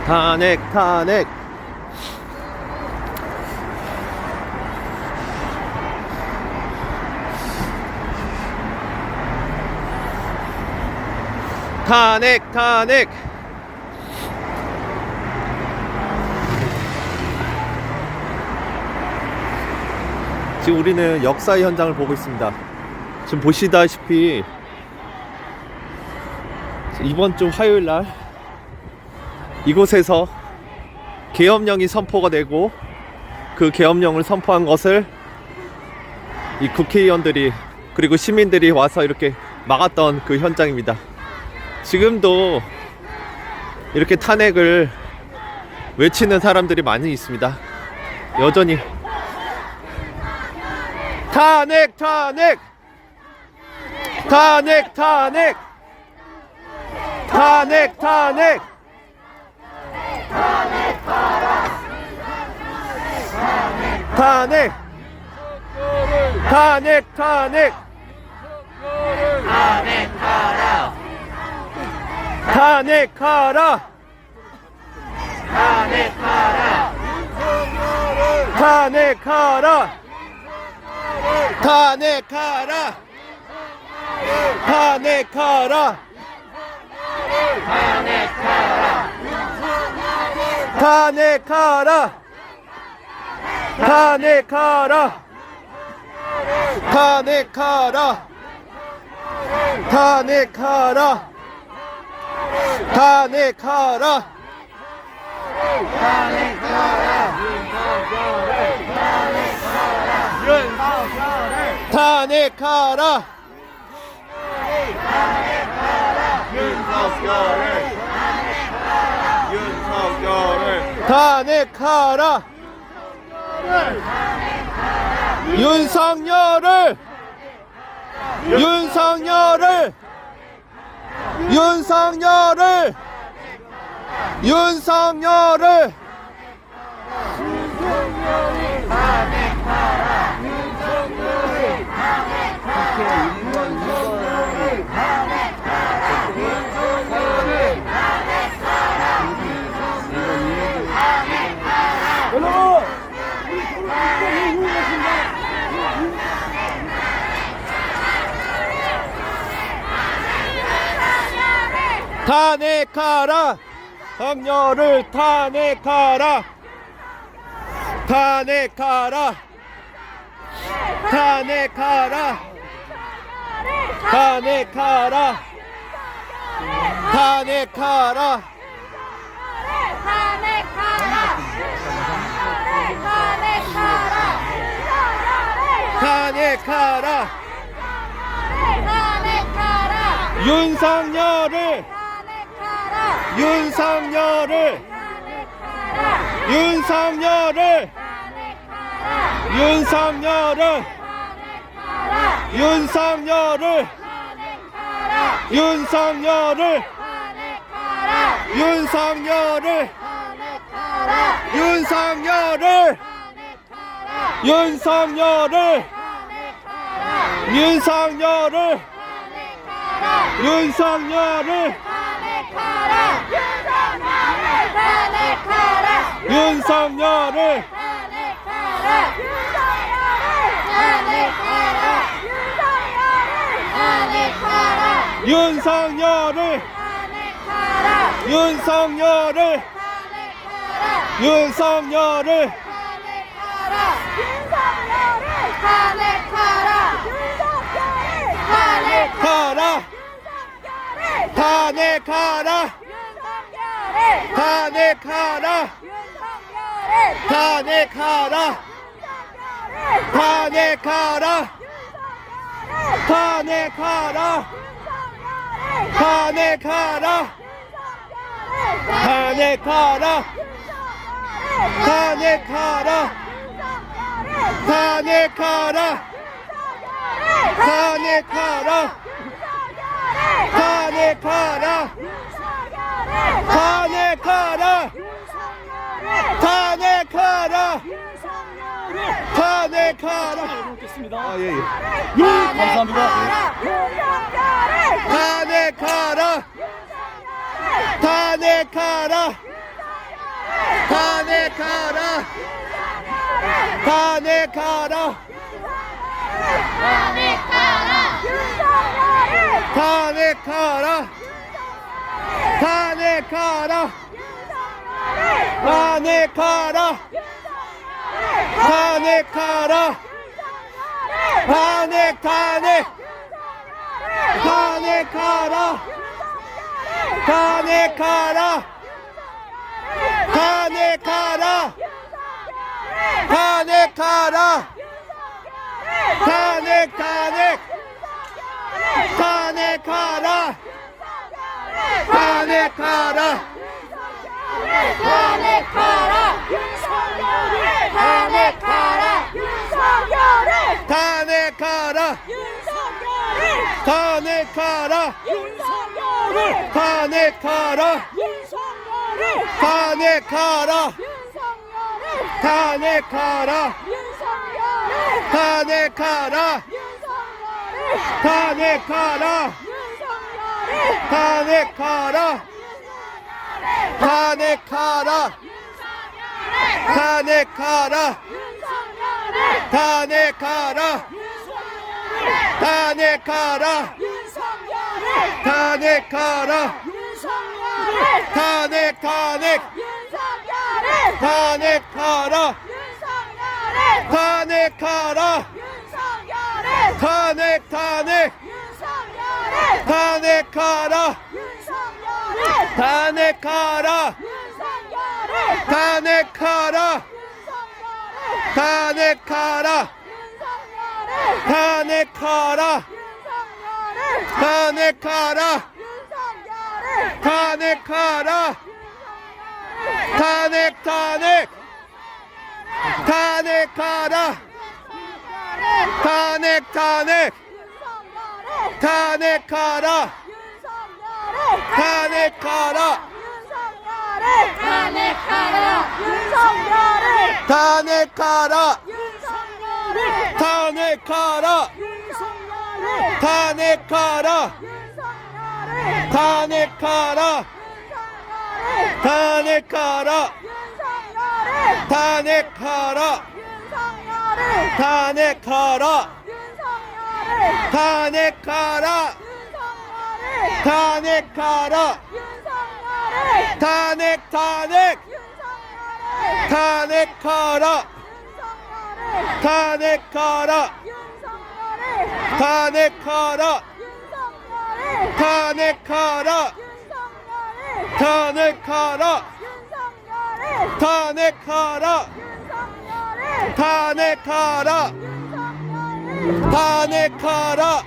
탄핵 탄핵 탄핵 탄핵. 지금 우리는 역사의 현장을 보고 있습니다. 지금 보시다시피 이번 주 화요일 날 이곳에서 계엄령이 선포가 되고, 그 계엄령을 선포한 것을 이 국회의원들이 그리고 시민들이 와서 이렇게 막았던 그 현장입니다. 지금도 이렇게 탄핵을 외치는 사람들이 많이 있습니다. 여전히 탄핵 탄핵 탄핵 탄핵 탄핵 탄핵 탄핵 탄핵 탄핵 탄핵하라 탄핵하라 탄핵하라 탄핵하라 탄핵하라 탄핵하라 탄핵하라 탄핵하라 탄핵하라 탄핵하라 탄핵하라 윤석열을 윤석열을 윤석열을 윤석열을 탄핵하라 황녀를 탄핵하라 탄핵하라 탄핵하라 탄핵하라 탄핵하라 탄핵하라 윤석열을 윤석열을 윤석열을 윤석열을 윤석열을 윤석열을 윤석열을 윤석열을 윤석열을 윤석열을 윤석열을 윤석열을 윤석열을 윤석열을 윤석열을 탄핵하라 탄핵하라 탄핵하라 탄핵하라 탄핵하라 탄핵하라 탄핵하라 탄핵하라 탄핵하라 탄핵하라 탄핵하라 탄핵하라 탄핵하라 탄핵하라 탄핵하라. 아, 예, 예. 감사합니다. 탄핵하라 탄핵하라 탄핵하라. 탄핵하라. 탄핵하라. 탄핵하라. 탄핵하라. 탄핵하라. 탄핵 탄핵. 탄핵하라. 탄핵하라. 탄핵하라. 탄핵하라. 탄핵 탄핵. 탄핵하라. 탄핵하라. 탄핵하라 윤석열을 탄핵하라 윤석열을 탄핵하라. 윤석열을 탄핵하라. 윤석열을 탄핵하라. 윤석열을 탄핵하라. 윤석열을 탄핵하라. 윤석열을 탄핵하라. 윤석열을 탄핵하라. 윤석열을 탄핵하라. 탄핵하라. 탄핵하라. 윤석열을 탄핵하라. 탄핵하라. 윤석열을 탄핵하라. 윤석열을 탄핵 탄핵. 윤석열을 탄핵하라. 윤석열을 탄핵하라. 윤석열을 탄핵 탄핵. 윤석열을 탄핵하라. 윤석열을 탄핵하라. 윤석열을 탄핵하라. 탄핵하라. 탄핵하라. 탄핵하라. 탄핵하라. 탄핵 탄핵. 탄핵하라. 탄핵 탄핵. 탄핵하라. 탄핵하라. 탄핵하라. 탄핵하라. 탄핵하라. 탄핵하라. 탄핵하라. 탄핵하라. 탄핵하라. 탄핵하라. 탄핵하라. 탄핵 탄핵. 탄핵하라. 탄핵하라. 탄핵하라. 탄핵하라. 탄핵하라. 탄핵하라. 탄핵하라. 탄핵하라.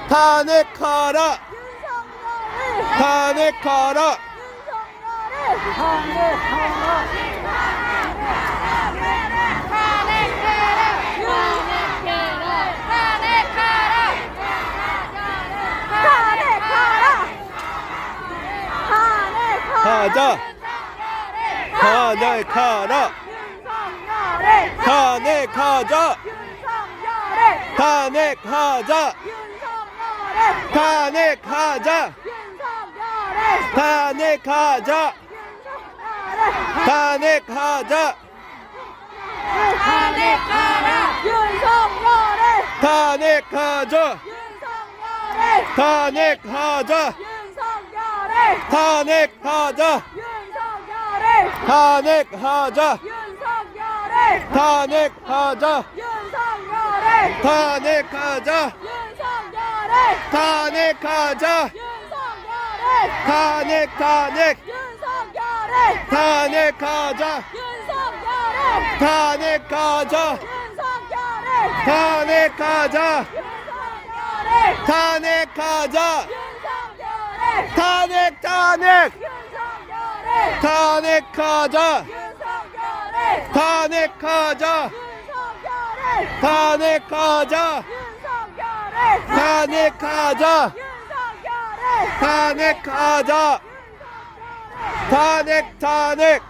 탄핵하라. 탄핵하라. 가자. 탄핵하라. 탄핵하자. 탄핵하자. 탄핵하자. 탄핵하자. 탄핵하자. 탄핵하자. 탄핵하자. 탄핵하자. 탄핵하자. 탄핵하자. 탄핵하자. 탄핵하자. 탄핵 탄핵. 탄핵하자. 탄핵하자. 탄핵하자. 탄핵하자. 탄핵 탄핵. 탄핵하자. 탄핵하자. 탄핵하자. 탄핵하자. 탄핵하자. 탄핵 탄핵.